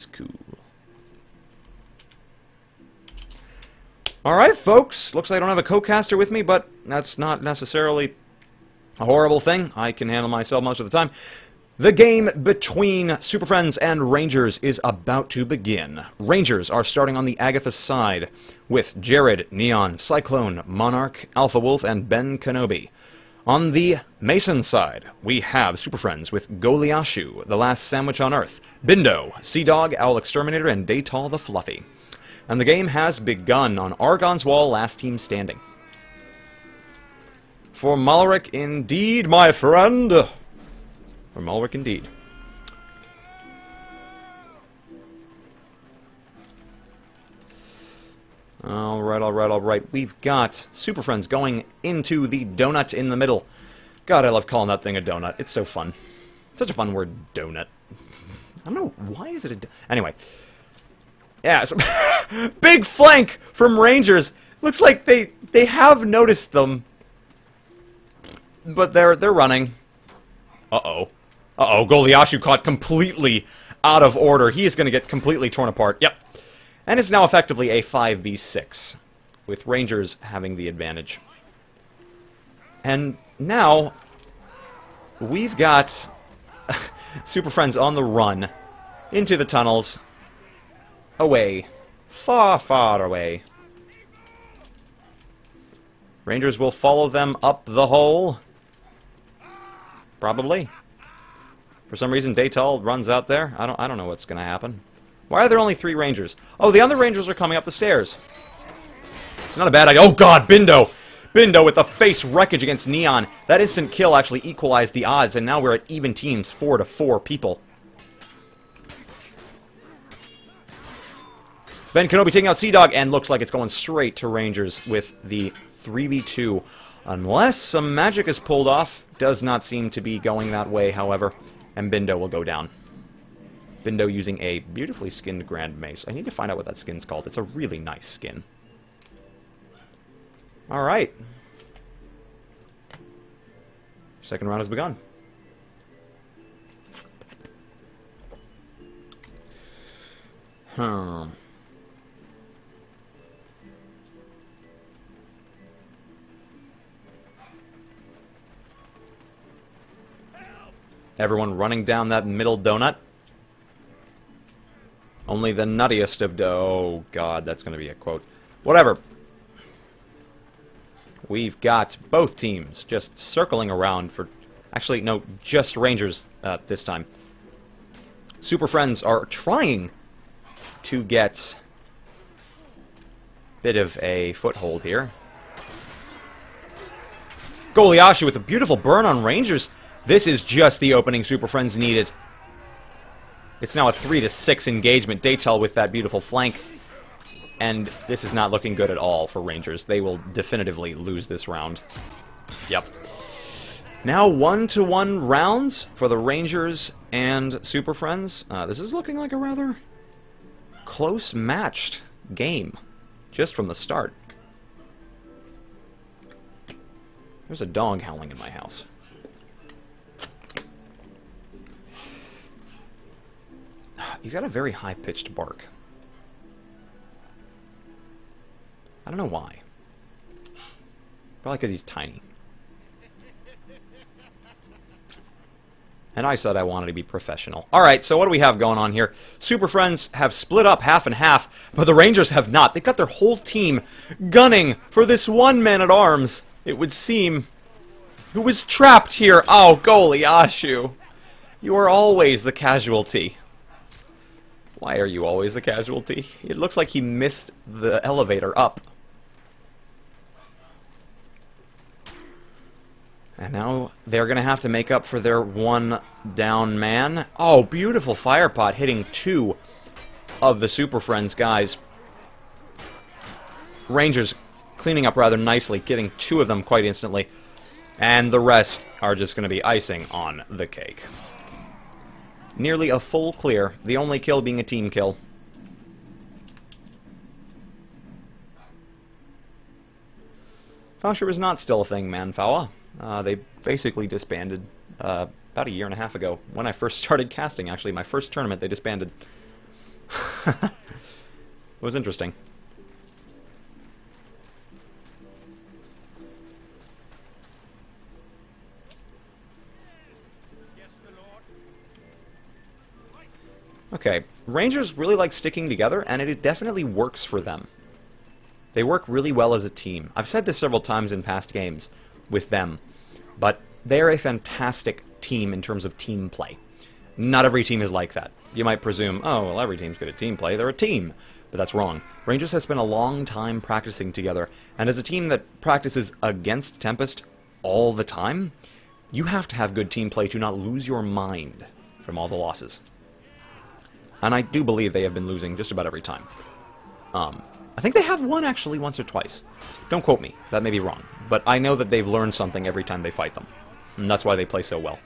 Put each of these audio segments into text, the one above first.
Cool. Alright, folks. Looks like I don't have a co-caster with me, but that's not necessarily a horrible thing. I can handle myself most of the time. The game between Super Friends and Rangers is about to begin. Rangers are starting on the Agatha side with Jared, Neon, Cyclone, Monarch, Alpha Wolf, and Ben Kenobi. On the Mason side, we have Super Friends with Goliashu, the last sandwich on Earth, Bindo, Sea Dog, Owl Exterminator, and Daytal the Fluffy. And the game has begun on Argon's Wall, last team standing. For Malric, indeed, my friend. For Malric, indeed. Alright. We've got Super Friends going into the donut in the middle. God, I love calling that thing a donut. It's so fun. Such a fun word, donut. I don't know, why is it a... Anyway. Yeah, so big flank from Rangers. Looks like they have noticed them. But they're running. Uh-oh. Goliashu caught completely out of order. He is going to get completely torn apart. Yep. And it's now effectively a 5v6, with Rangers having the advantage. And now, we've got Super Friends on the run, into the tunnels, away, far, far away. Rangers will follow them up the hole. Probably. For some reason, Daytal runs out there. I don't know what's going to happen. Why are there only 3 Rangers? Oh, the other Rangers are coming up the stairs. It's not a bad idea. Oh, God, Bindo! Bindo with the face wreckage against Neon. That instant kill actually equalized the odds, and now we're at even teams, 4 to 4 people. Ben Kenobi taking out Sea Dog, and looks like it's going straight to Rangers with the 3v2. Unless some magic is pulled off. Does not seem to be going that way, however. And Bindo will go down. Bindo using a beautifully skinned Grand Mace. I need to find out what that skin's called. It's a really nice skin. Alright. Second round has begun. Everyone running down that middle donut. Only the nuttiest of oh God, that's going to be a quote. Whatever. We've got both teams just circling around for... Actually, no, just Rangers this time. Super Friends are trying to get a bit of a foothold here. Goliashu with a beautiful burn on Rangers. This is just the opening Super Friends needed. It's now a 3-6 engagement. Daytal with that beautiful flank. And this is not looking good at all for Rangers. They will definitively lose this round. Yep. Now 1-1 rounds for the Rangers and Super Friends. This is looking like a rather close matched game. Just from the start. There's a dog howling in my house. He's got a very high-pitched bark. I don't know why. Probably because he's tiny. And I said I wanted to be professional. Alright, so what do we have going on here? Super Friends have split up half and half, but the Rangers have not. They've got their whole team gunning for this one man-at-arms, it would seem, who was trapped here. Oh, Goliashu. You are always the casualty. Why are you always the casualty? It looks like he missed the elevator up. And now they're going to have to make up for their one down man. Oh, beautiful fire pot hitting 2 of the Super Friends guys. Rangers cleaning up rather nicely, getting 2 of them quite instantly. And the rest are just going to be icing on the cake. Nearly a full clear, the only kill being a team kill. Fausher is not still a thing, Manfawa. They basically disbanded about a year and a half ago. When I first started casting, actually, my first tournament, they disbanded. It was interesting. Okay, Rangers really like sticking together, and it definitely works for them. They work really well as a team. I've said this several times in past games with them, but they're a fantastic team in terms of team play. Not every team is like that. You might presume, oh, well, every team's good at team play. They're a team. But that's wrong. Rangers has spent a long time practicing together, and as a team that practices against Tempest all the time, you have to have good team play to not lose your mind from all the losses. And I do believe they have been losing just about every time. I think they have won, actually, once or twice. Don't quote me. That may be wrong. But I know that they've learned something every time they fight them. And that's why they play so well.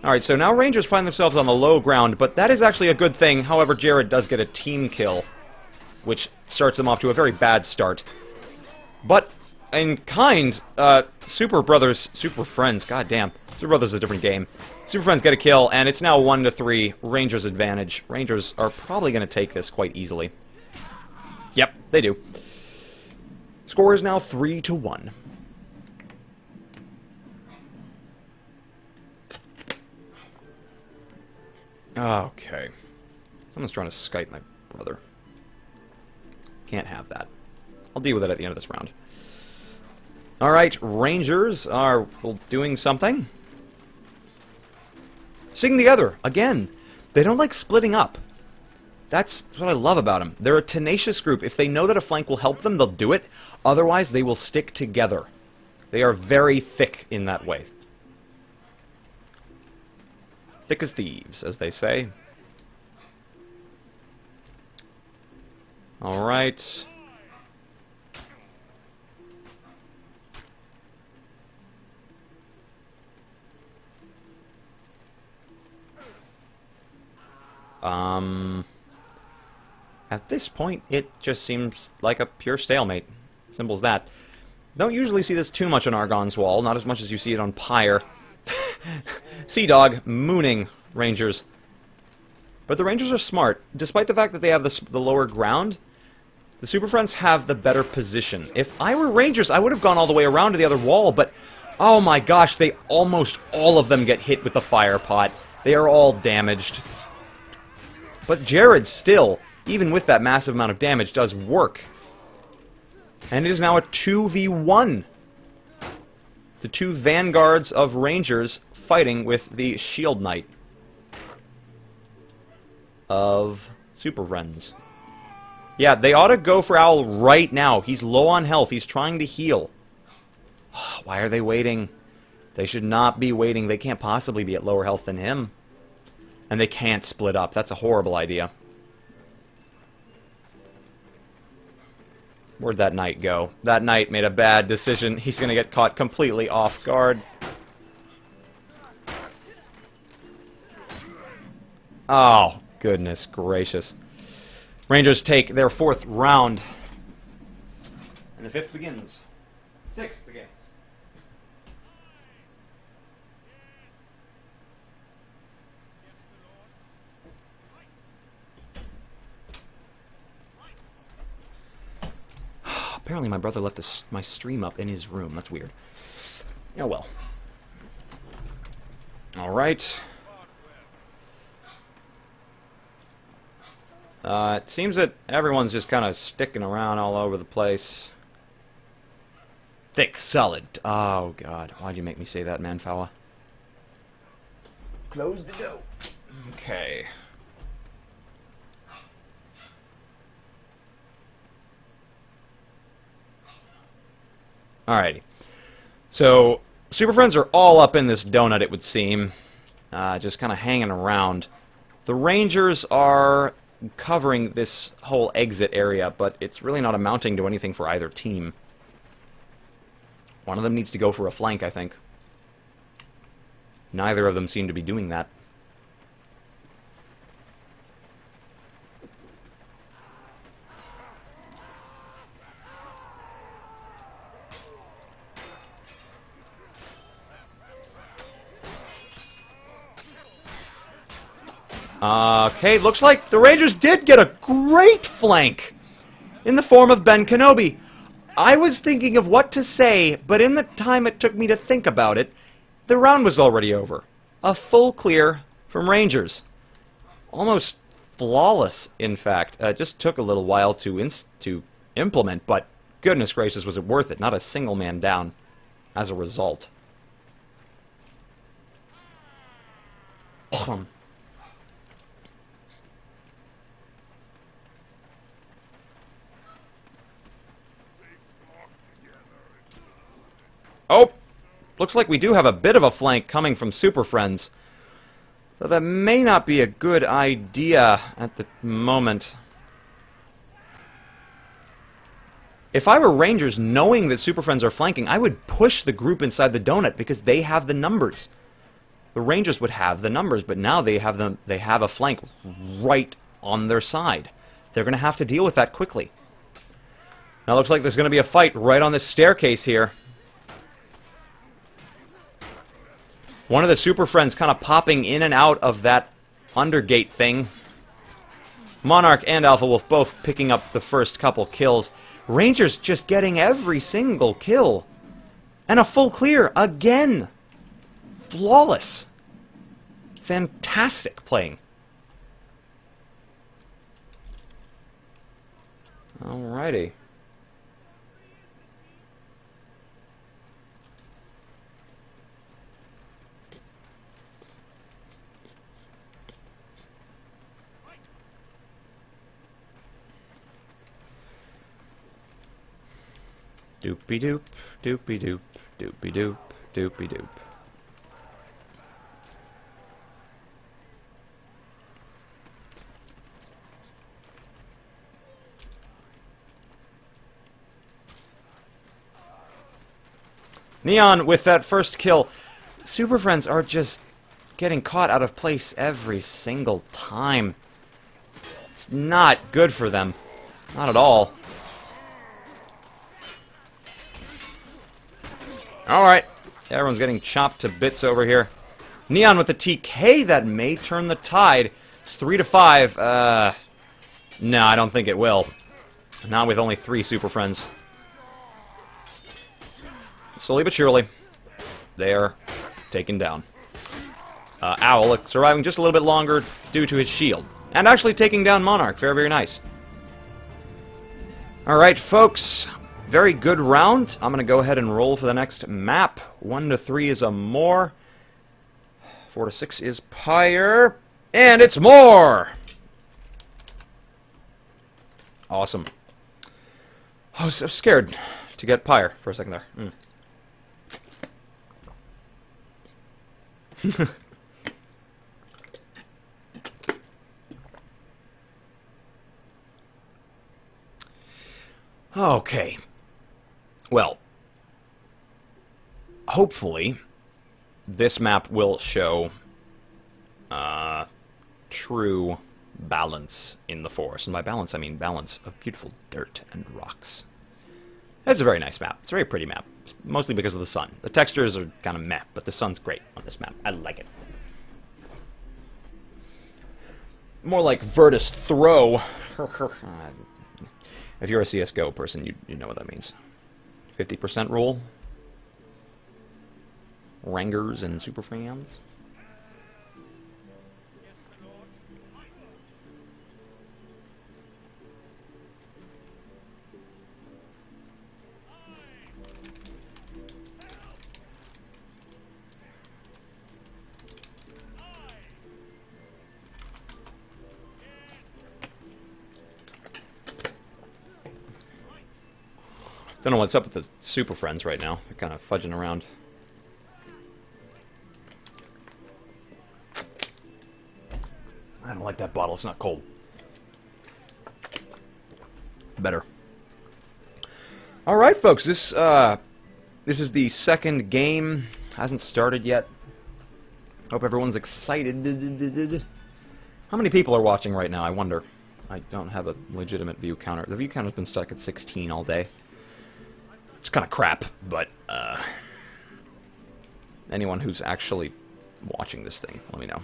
Alright, so now Rangers find themselves on the low ground, but that is actually a good thing. However, Jared does get a team kill, which starts them off to a very bad start. But, in kind, Super Friends, goddamn. Super Brothers is a different game. Super Friends get a kill, and it's now 1-3, Rangers' advantage. Rangers are probably going to take this quite easily. Yep, they do. Score is now 3-1. Okay. Someone's trying to Skype my brother. Can't have that. I'll deal with it at the end of this round. Alright, Rangers are doing something. Sticking together, again. They don't like splitting up. That's what I love about them. They're a tenacious group. If they know that a flank will help them, they'll do it. Otherwise, they will stick together. They are very thick in that way. Thick as thieves, as they say. Alright. At this point, it just seems like a pure stalemate. Simple as that. Don't usually see this too much on Argon's Wall, not as much as you see it on Pyre. Sea Dog mooning Rangers. But the Rangers are smart. Despite the fact that they have the lower ground, the Super Friends have the better position. If I were Rangers, I would have gone all the way around to the other wall, but oh my gosh, they almost all of them get hit with the fire pot. They are all damaged. But Jared still, even with that massive amount of damage, does work. And it is now a 2v1. The two vanguards of Rangers fighting with the Shield Knight of Super Friends. Yeah, they ought to go for Owl right now. He's low on health. He's trying to heal. Why are they waiting? They should not be waiting. They can't possibly be at lower health than him. And they can't split up. That's a horrible idea. Where'd that knight go? That knight made a bad decision. He's going to get caught completely off guard. Oh, goodness gracious. Rangers take their 4th round. And the 5th begins. 6th begins. Apparently my brother left my stream up in his room. That's weird. Oh well. Alright. It seems that everyone's just kind of sticking around all over the place. Thick, solid. Oh, God. Why'd you make me say that, Manfawa? Close the door. Okay. Alrighty. So, Super Friends are all up in this donut, it would seem. Just kind of hanging around. The Rangers are covering this whole exit area, but it's really not amounting to anything for either team. One of them needs to go for a flank, I think. Neither of them seem to be doing that. Okay, looks like the Rangers did get a great flank in the form of Ben Kenobi. I was thinking of what to say, but in the time it took me to think about it, the round was already over. A full clear from Rangers. Almost flawless, in fact. It just took a little while to implement, but goodness gracious, was it worth it. Not a single man down as a result. Oh! Looks like we do have a bit of a flank coming from Superfriends. Though that may not be a good idea at the moment. If I were Rangers, knowing that Superfriends are flanking, I would push the group inside the donut because they have the numbers. The Rangers would have the numbers, but now they have a flank right on their side. They're going to have to deal with that quickly. Now it looks like there's going to be a fight right on this staircase here. One of the Superfriends kind of popping in and out of that undergate thing. Monarch and Alpha Wolf both picking up the first couple kills. Rangers just getting every single kill. And a full clear again. Flawless. Fantastic playing. Alrighty. Doopy doop, doopy doop, doopy doop, doopy doop. Neon with that first kill. Superfriends are just getting caught out of place every single time. It's not good for them. Not at all. Alright, everyone's getting chopped to bits over here. Neon with the TK that may turn the tide. It's 3-5. No, I don't think it will. Not with only 3 Superfriends. Slowly but surely, they are taken down. Owl surviving just a little bit longer due to his shield. And actually taking down Monarch. Very, very nice. Alright, folks. Very good round. I'm going to go ahead and roll for the next map. 1-3 is a more. 4-6 is Pyre. And it's more! Awesome. I was so scared to get Pyre for a second there. Okay. Well, hopefully, this map will show true balance in the forest. And by balance, I mean balance of beautiful dirt and rocks. It's a very nice map. It's a very pretty map, mostly because of the sun. The textures are kind of meh, but the sun's great on this map. I like it. More like Virtus Throw. If you're a CSGO person, you know what that means. 50% rule. Rangers and Superfriends. Don't know what's up with the Superfriends right now. They're kind of fudging around. I don't like that bottle. It's not cold. Better. All right, folks. This is the second game. Hasn't started yet. Hope everyone's excited. How many people are watching right now? I wonder. I don't have a legitimate view counter. The view counter's been stuck at 16 all day. It's kind of crap, but anyone who's actually watching this thing, let me know.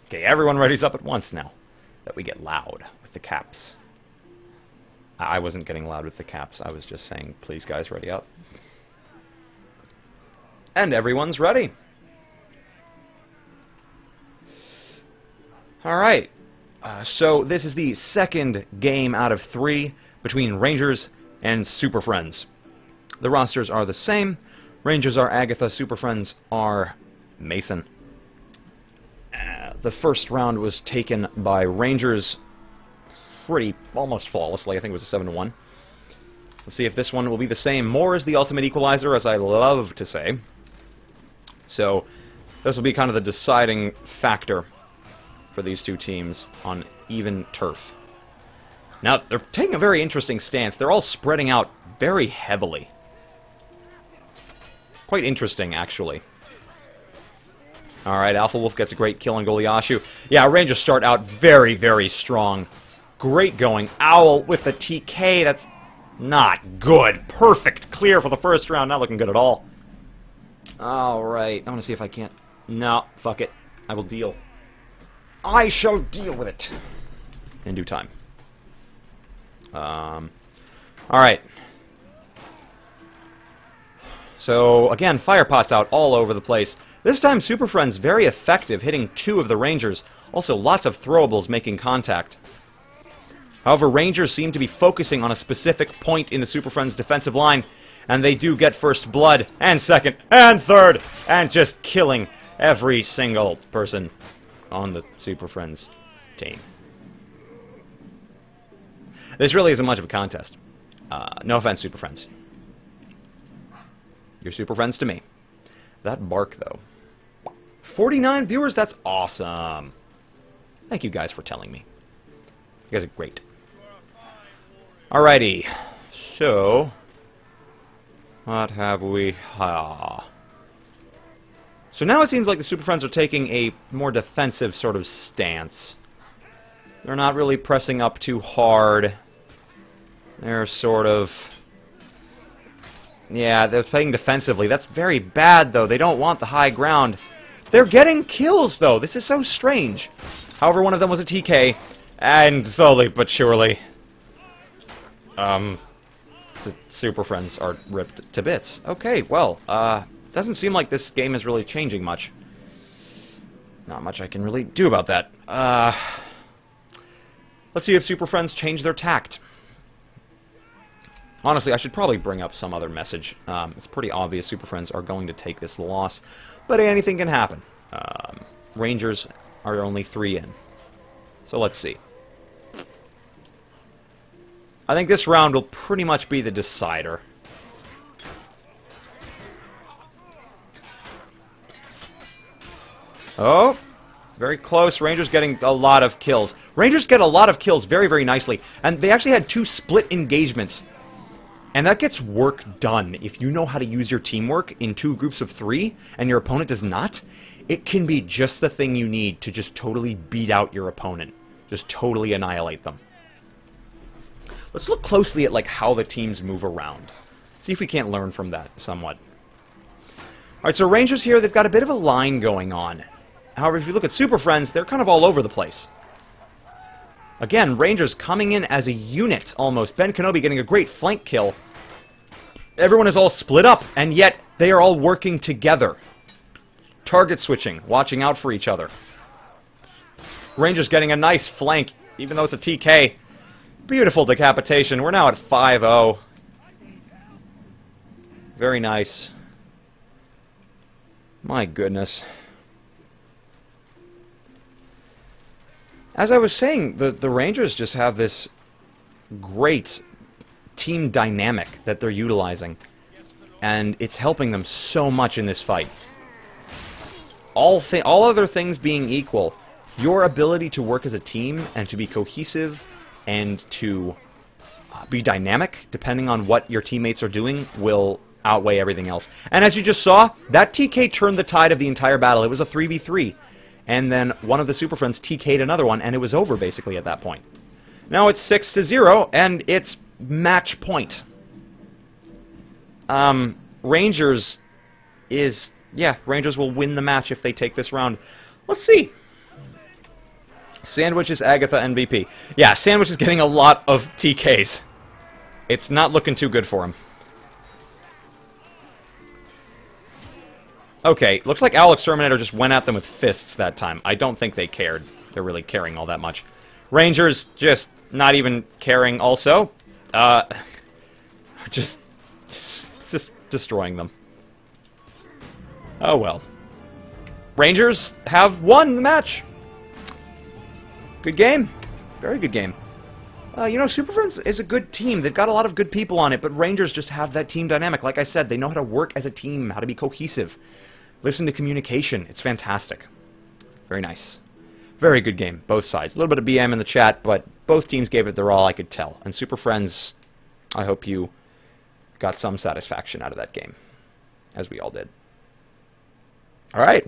Okay, everyone readies up at once now that we get loud with the caps. I wasn't getting loud with the caps. I was just saying, please, guys, ready up. And everyone's ready. All right. So this is the second game out of 3 between Rangers and Super Friends. The rosters are the same. Rangers are Agatha, Super Friends are Mason. The first round was taken by Rangers almost flawlessly. I think it was a 7-1. Let's see if this one will be the same. More is the ultimate equalizer, as I love to say. So this will be kind of the deciding factor for these two teams on even turf. Now, they're taking a very interesting stance. They're all spreading out very heavily. Quite interesting, actually. Alright, Alpha Wolf gets a great kill on Goliashu. Yeah, Rangers start out very, very strong. Great going. Owl with the TK. That's not good. Perfect clear for the first round. Not looking good at all. Alright, I want to see if I can't... No, fuck it. I will deal. I shall deal with it. In due time. Alright. So, again, fire pots out all over the place. This time, Super Friends very effective, hitting 2 of the Rangers. Also, lots of throwables making contact. However, Rangers seem to be focusing on a specific point in the Super Friends defensive line, and they do get first blood, and second, and third, and just killing every single person on the Super Friends team. This really isn't much of a contest. No offense, Super Friends. You're Super Friends to me. That bark, though. 49 viewers? That's awesome. Thank you guys for telling me. You guys are great. Alrighty. So, what have we? So now it seems like the Super Friends are taking a more defensive sort of stance. They're not really pressing up too hard. They're sort of... Yeah, they're playing defensively. That's very bad, though. They don't want the high ground. They're getting kills, though. This is so strange. However, one of them was a TK, and slowly but surely, Super Friends are ripped to bits. Okay, well, doesn't seem like this game is really changing much. Not much I can really do about that. Let's see if Super Friends change their tact. Honestly, I should probably bring up some other message. It's pretty obvious Super Friends are going to take this loss, but anything can happen. Rangers are only 3 in. So let's see. I think this round will pretty much be the decider. Oh, very close. Rangers getting a lot of kills. Rangers get a lot of kills very, very nicely. And they actually had 2 split engagements. And that gets work done. If you know how to use your teamwork in 2 groups of 3, and your opponent does not, it can be just the thing you need to just totally beat out your opponent. Just totally annihilate them. Let's look closely at like how the teams move around. See if we can't learn from that somewhat. Alright, so Rangers here, they've got a bit of a line going on. However, if you look at Super Friends, they're kind of all over the place. Again, Rangers coming in as a unit, almost. Ben Kenobi getting a great flank kill. Everyone is all split up, and yet they are all working together. Target switching, watching out for each other. Rangers getting a nice flank, even though it's a TK. Beautiful decapitation. We're now at 5-0. Very nice. My goodness. As I was saying, the Rangers just have this great team dynamic that they're utilizing. And it's helping them so much in this fight. All other things being equal, your ability to work as a team and to be cohesive and to be dynamic, depending on what your teammates are doing, will outweigh everything else. And as you just saw, that TK turned the tide of the entire battle. It was a 3v3. And then one of the Super Friends TK'd another one, and it was over, basically, at that point. Now it's 6-0, and it's match point. Rangers is... Yeah, Rangers will win the match if they take this round. Let's see. Sandwich is Agatha MVP. Yeah, Sandwich is getting a lot of TKs. It's not looking too good for him. Okay, looks like Alex Terminator just went at them with fists that time. I don't think they cared. They're really caring all that much. Rangers just not even caring also. Just destroying them. Oh well. Rangers have won the match. Good game. Very good game. You know, Superfriends is a good team. They've got a lot of good people on it, but Rangers just have that team dynamic. Like I said, they know how to work as a team, how to be cohesive. Listen to communication. It's fantastic. Very nice. Very good game, both sides. A little bit of BM in the chat, but both teams gave it their all, I could tell. And Superfriends, I hope you got some satisfaction out of that game, as we all did. All right.